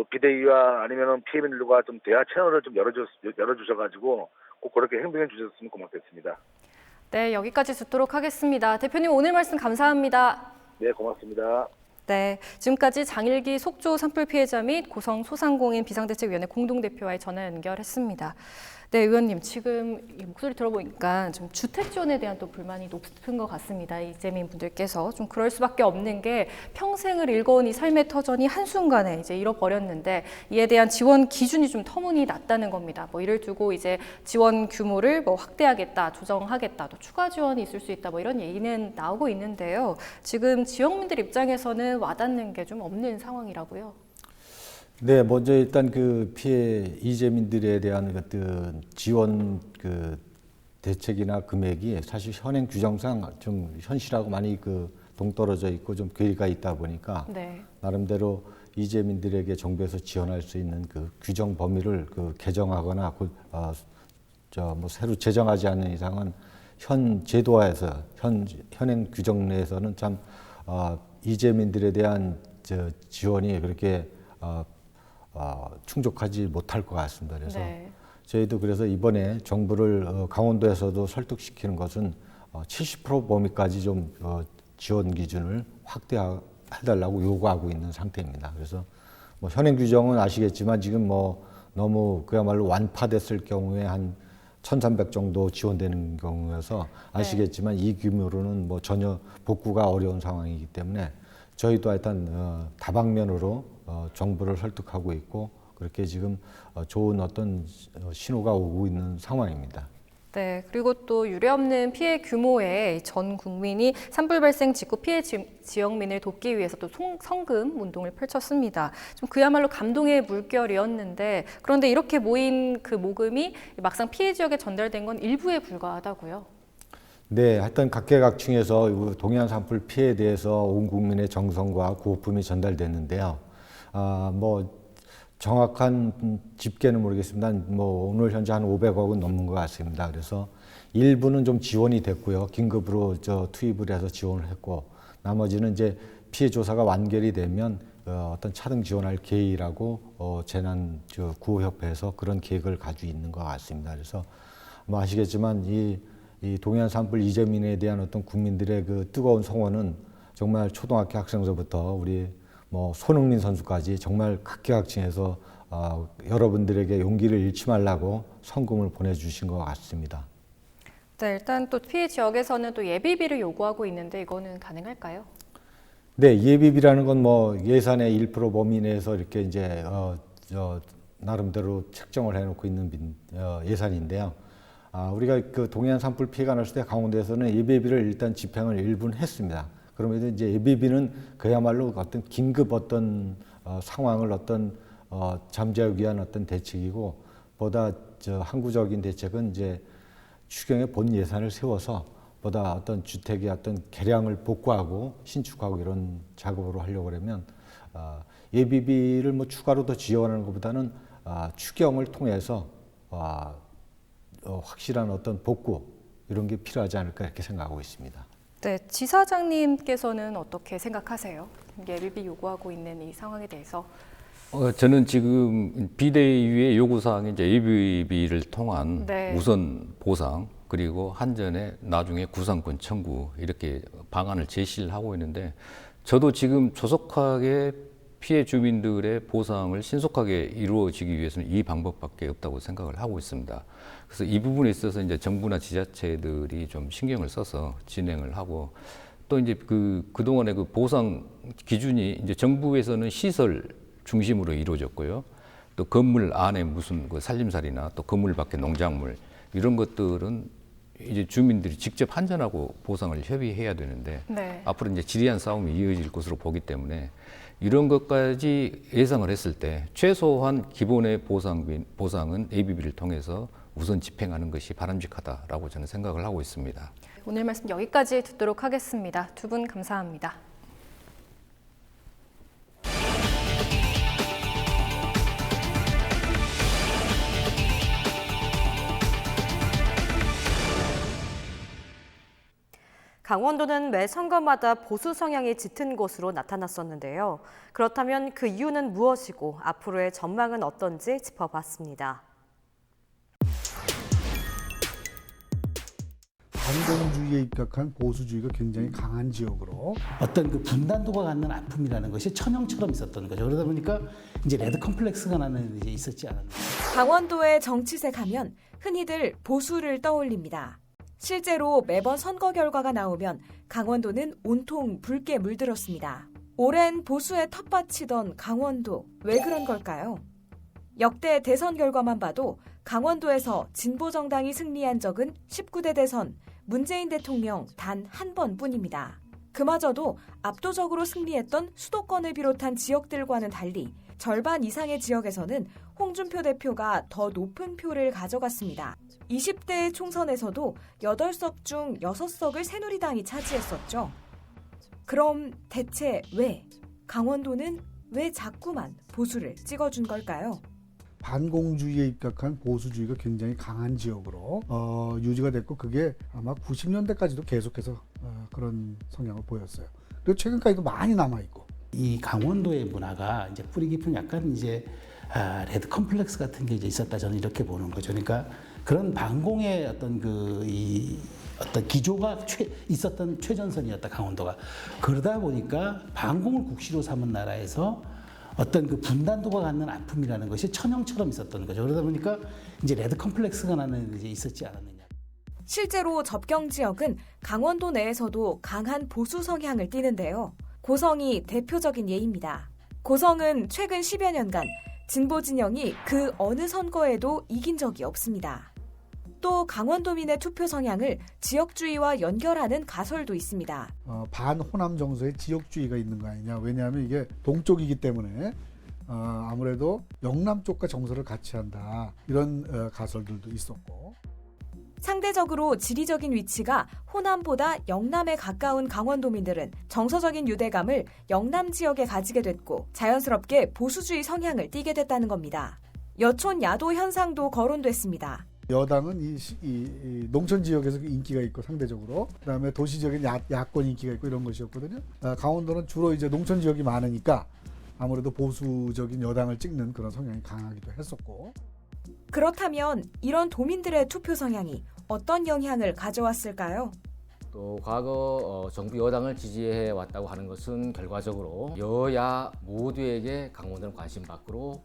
비대위와 아니면은 피해민들과 좀 대화 채널을 좀 열어주셔가지고 꼭 그렇게 행동해 주셨으면 고맙겠습니다. 네, 여기까지 듣도록 하겠습니다. 대표님 오늘 말씀 감사합니다. 네, 고맙습니다. 네, 지금까지 장일기 속초 산불 피해자 및 고성 소상공인 비상대책위원회 공동대표와의 전화 연결했습니다. 네, 의원님 지금 이 목소리 들어보니까 좀 주택 지원에 대한 또 불만이 높은 것 같습니다. 이재민 분들께서 좀 그럴 수밖에 없는 게 평생을 일궈온 이 삶의 터전이 한순간에 이제 잃어버렸는데 이에 대한 지원 기준이 좀 터무니 낮다는 겁니다. 이를 두고 이제 지원 규모를 확대하겠다, 조정하겠다, 또 추가 지원이 있을 수 있다, 이런 얘기는 나오고 있는데요. 지금 지역민들 입장에서는 와닿는 게 좀 없는 상황이라고요. 네, 먼저 일단 피해 이재민들에 대한 지원 대책이나 금액이 사실 현행 규정상 좀 현실하고 많이 동떨어져 있고 좀 괴리가 있다 보니까 네. 나름대로 이재민들에게 정부에서 지원할 수 있는 규정 범위를 개정하거나 새로 제정하지 않는 이상은 현 제도화에서 현행 규정 내에서는 참 이재민들에 대한 지원이 그렇게 충족하지 못할 것 같습니다. 그래서 네. 저희도 그래서 이번에 정부를 강원도에서도 설득시키는 것은 70% 범위까지 좀 지원 기준을 확대해달라고 요구하고 있는 상태입니다. 그래서 현행 규정은 아시겠지만 지금 너무 그야말로 완파됐을 경우에 한 1,300 정도 지원되는 경우여서 아시겠지만 이 규모로는 뭐 전혀 복구가 어려운 상황이기 때문에 저희도 일단 다방면으로 정부를 설득하고 있고 그렇게 지금 좋은 어떤 신호가 오고 있는 상황입니다. 네, 그리고 또 유례없는 피해 규모에 전 국민이 산불 발생 직후 피해 지역민을 돕기 위해서 또 성금 운동을 펼쳤습니다. 좀 그야말로 감동의 물결이었는데 그런데 이렇게 모인 그 모금이 막상 피해 지역에 전달된 건 일부에 불과하다고요? 네, 하여튼 각계각층에서 동해안 산불 피해에 대해서 온 국민의 정성과 구호품이 전달됐는데요. 뭐 정확한 집계는 모르겠습니다. 뭐 오늘 현재 한 500억은 넘는 것 같습니다. 그래서 일부는 좀 지원이 됐고요. 긴급으로 투입을 해서 지원을 했고 나머지는 이제 피해 조사가 완결이 되면 어떤 차등 지원할 계획이라고 재난 구호협회에서 그런 계획을 가지고 있는 것 같습니다. 그래서 뭐 아시겠지만 이 동해안 산불 이재민에 대한 어떤 국민들의 그 뜨거운 성원은 정말 초등학교 학생서부터 우리 뭐 손흥민 선수까지 정말 각계각층에서 여러분들에게 용기를 잃지 말라고 성금을 보내주신 것 같습니다. 네, 일단 또 피해 지역에서는 또 예비비를 요구하고 있는데 이거는 가능할까요? 네, 예비비라는 건 뭐 예산의 1% 범위 내에서 이렇게 이제 나름대로 책정을 해놓고 있는 예산인데요. 우리가 그 동해안 산불 피해가 났을 때 강원도에서는 예비비를 일단 집행을 일부는 했습니다. 그러면 이제 예비비는 그야말로 어떤 긴급 어떤 상황을 잠재우기 위한 어떤 대책이고 보다 항구적인 대책은 이제 추경의 본 예산을 세워서 보다 어떤 주택의 어떤 개량을 복구하고 신축하고 이런 작업으로 하려고 그러면 예비비를 뭐 추가로 더 지원하는 것보다는 추경을 통해서 확실한 어떤 복구 이런 게 필요하지 않을까 이렇게 생각하고 있습니다. 네, 지사장님께서는 어떻게 생각하세요? 예비비 요구하고 있는 이 상황에 대해서? 저는 지금 비대위의 요구사항이 이제 예비비를 통한 우선 보상 그리고 한전에 나중에 구상권 청구 이렇게 방안을 제시를 하고 있는데 저도 지금 조속하게 피해 주민들의 보상을 신속하게 이루어지기 위해서는 이 방법밖에 없다고 생각을 하고 있습니다. 그래서 이 부분에 있어서 이제 정부나 지자체들이 좀 신경을 써서 진행을 하고 또 이제 그동안의 그 보상 기준이 이제 정부에서는 시설 중심으로 이루어졌고요. 또 건물 안에 무슨 그 살림살이나 또 건물 밖에 농작물 이런 것들은 이제 주민들이 직접 한전하고 보상을 협의해야 되는데 앞으로 이제 지리한 싸움이 이어질 것으로 보기 때문에 이런 것까지 예상을 했을 때 최소한 기본의 보상은 예비비를 통해서 우선 집행하는 것이 바람직하다라고 저는 생각을 하고 있습니다. 오늘 말씀 여기까지 듣도록 하겠습니다. 두 분 감사합니다. 강원도는 매 선거마다 보수 성향이 짙은 곳으로 나타났었는데요. 그렇다면 그 이유는 무엇이고 앞으로의 전망은 어떤지 짚어봤습니다. 반공주의에 입각한 보수주의가 굉장히 강한 지역으로 어떤 그 분단도가 갖는 아픔이라는 것이 천형처럼 있었던 거죠. 그러다 보니까 이제 레드 컴플렉스가 나는 이제 있었지 않았나. 강원도의 정치색 하면 흔히들 보수를 떠올립니다. 실제로 매번 선거 결과가 나오면 강원도는 온통 붉게 물들었습니다. 오랜 보수의 텃밭이던 강원도, 왜 그런 걸까요? 역대 대선 결과만 봐도 강원도에서 진보정당이 승리한 적은 19대 대선 문재인 대통령 단 한 번뿐입니다. 그마저도 압도적으로 승리했던 수도권을 비롯한 지역들과는 달리 절반 이상의 지역에서는 홍준표 대표가 더 높은 표를 가져갔습니다. 20대 총선에서도 8석 중 6석을 새누리당이 차지했었죠. 그럼 대체 왜? 강원도는 왜 자꾸만 보수를 찍어준 걸까요? 반공주의에 입각한 보수주의가 굉장히 강한 지역으로 유지가 됐고 그게 아마 90년대까지도 계속해서 그런 성향을 보였어요. 그리고 최근까지도 많이 남아있고. 이 강원도의 문화가 이제 뿌리 깊은 약간 이제 레드 컴플렉스 같은 게 이제 있었다 저는 이렇게 보는 거죠. 그러니까 그런 반공의 어떤 어떤 기조가 있었던 최전선이었다 강원도가. 그러다 보니까 반공을 국시로 삼은 나라에서 어떤 그 분단도가 갖는 아픔이라는 것이 천형처럼 있었던 거죠. 그러다 보니까 이제 레드 컴플렉스가 나는 이제 있었지 않았느냐. 실제로 접경 지역은 강원도 내에서도 강한 보수 성향을 띠는데요. 고성이 대표적인 예입니다. 고성은 최근 10여 년간 진보 진영이 그 어느 선거에도 이긴 적이 없습니다. 또 강원도민의 투표 성향을 지역주의와 연결하는 가설도 있습니다. 반호남 정서에 지역주의가 있는 거 아니냐. 왜냐하면 이게 동쪽이기 때문에 아무래도 영남 쪽과 정서를 같이 한다. 이런 가설들도 있었고. 상대적으로 지리적인 위치가 호남보다 영남에 가까운 강원도민들은 정서적인 유대감을 영남 지역에 가지게 됐고 자연스럽게 보수주의 성향을 띠게 됐다는 겁니다. 여촌 야도 현상도 거론됐습니다. 여당은 이 농촌 지역에서 인기가 있고 상대적으로 그다음에 도시적인 야권 인기가 있고 이런 것이었거든요. 강원도는 주로 이제 농촌 지역이 많으니까 아무래도 보수적인 여당을 찍는 그런 성향이 강하기도 했었고. 그렇다면 이런 도민들의 투표 성향이 어떤 영향을 가져왔을까요? 또 과거 정부 여당을 지지해 왔다고 하는 것은 결과적으로 여야 모두에게 강원도는 관심 밖으로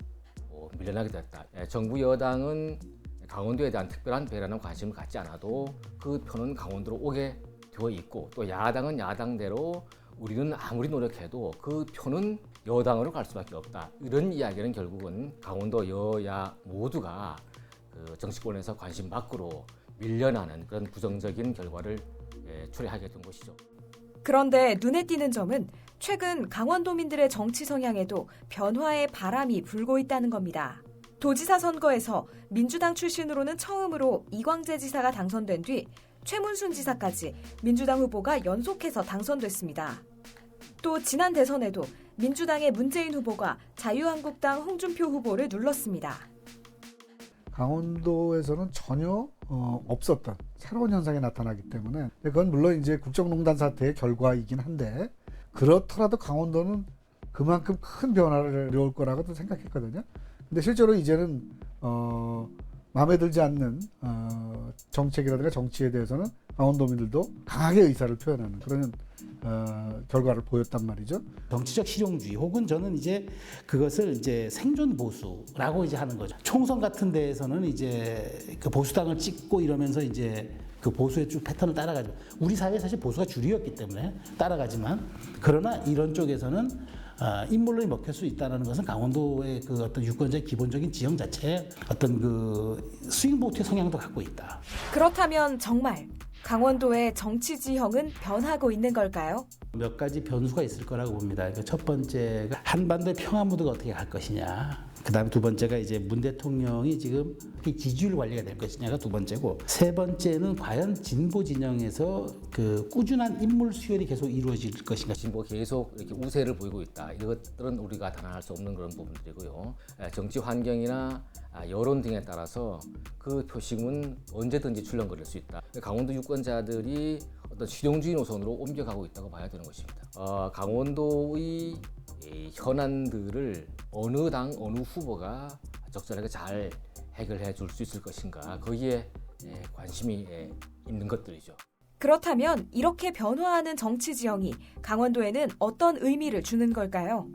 밀려나게 됐다. 정부 여당은 강원도에 대한 특별한 배려나 관심을 갖지 않아도 그 표는 강원도로 오게 되어 있고 또 야당은 야당대로 우리는 아무리 노력해도 그 표는 여당으로 갈 수밖에 없다. 이런 이야기는 결국은 강원도 여야 모두가 그 정치권에서 관심 밖으로 밀려나는 그런 부정적인 결과를 초래하게 된 것이죠. 그런데 눈에 띄는 점은 최근 강원도민들의 정치 성향에도 변화의 바람이 불고 있다는 겁니다. 도지사 선거에서 민주당 출신으로는 처음으로 이광재 지사가 당선된 뒤 최문순 지사까지 민주당 후보가 연속해서 당선됐습니다. 또 지난 대선에도 민주당의 문재인 후보가 자유한국당 홍준표 후보를 눌렀습니다. 강원도에서는 전혀 없었던 새로운 현상이 나타나기 때문에 그건 물론 이제 국정농단 사태의 결과이긴 한데 그렇더라도 강원도는 그만큼 큰 변화를 이룰 거라고도 생각했거든요. 근데 실제로 이제는 마음에 들지 않는 정책이라든가 정치에 대해서는 강원도민들도 강하게 의사를 표현하는 그런 결과를 보였단 말이죠. 정치적 실용주의 혹은 저는 이제 그것을 이제 생존 보수라고 이제 하는 거죠. 총선 같은 데에서는 이제 그 보수당을 찍고 이러면서 이제 그 보수의 쭉 패턴을 따라가죠. 우리 사회에 사실 보수가 주류였기 때문에 따라가지만 그러나 이런 쪽에서는 인물론이 먹힐 수 있다는 것은 강원도의 그 어떤 유권자의 기본적인 지형 자체에 어떤 그 스윙보트의 성향도 갖고 있다. 그렇다면 정말 강원도의 정치 지형은 변하고 있는 걸까요? 몇 가지 변수가 있을 거라고 봅니다. 첫 번째가 한반도의 평화 무드가 어떻게 갈 것이냐. 그다음에 두 번째가 이제 문 대통령이 지금 지지율 관리가 될 것이냐가 두 번째고 세 번째는 과연 진보 진영에서 그 꾸준한 인물 수혈이 계속 이루어질 것인가. 진보 계속 이렇게 우세를 보이고 있다. 이것들은 우리가 단언할 수 없는 그런 부분들이고요. 정치 환경이나 여론 등에 따라서 그 표심은 언제든지 출렁거릴 수 있다. 강원도 유권자들이 어떤 실용주의 노선으로 옮겨가고 있다고 봐야 되는 것입니다. 강원도의 현안들을 어느 당 어느 후보가 적절하게 잘 해결해 줄 수 있을 것인가 거기에 관심이 있는 것들이죠. 그렇다면 이렇게 변화하는 정치 지형이 강원도에는 어떤 의미를 주는 걸까요?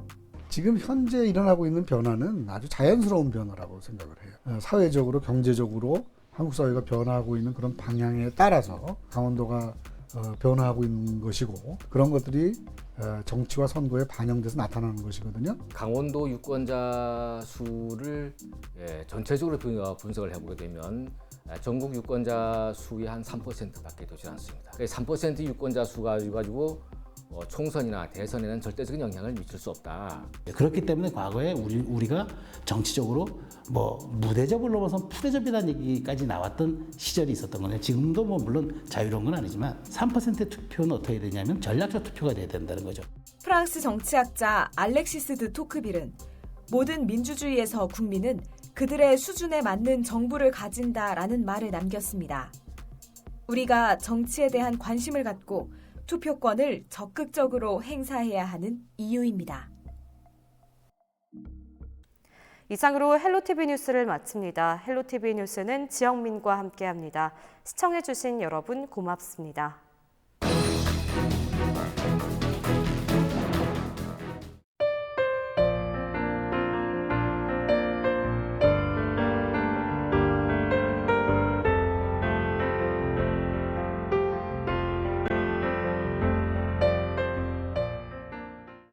지금 현재 일어나고 있는 변화는 아주 자연스러운 변화라고 생각을 해요. 사회적으로 경제적으로 한국 사회가 변화하고 있는 그런 방향에 따라서 강원도가 변화하고 있는 것이고 그런 것들이 정치와 선거에 반영돼서 나타나는 것이거든요. 강원도 유권자 수를 전체적으로 분석을 해보게 되면 전국 유권자 수의 한 3%밖에 되지 않습니다. 3% 유권자 수가 가지고 총선이나 대선에는 절대적인 영향을 미칠 수 없다. 그렇기 때문에 과거에 우리가 정치적으로 뭐 무대접을 넘어서 푸대접이라는 얘기까지 나왔던 시절이 있었던 거네요. 지금도 뭐 물론 자유로운 건 아니지만 3%의 투표는 어떻게 되냐면 전략적 투표가 돼야 된다는 거죠. 프랑스 정치학자 알렉시스 드 토크빌은 모든 민주주의에서 국민은 그들의 수준에 맞는 정부를 가진다라는 말을 남겼습니다. 우리가 정치에 대한 관심을 갖고 투표권을 적극적으로 행사해야 하는 이유입니다. 이상으로 헬로티비 뉴스를 마칩니다. 헬로티비 뉴스는 지영민과 함께합니다. 시청해주신 여러분 고맙습니다.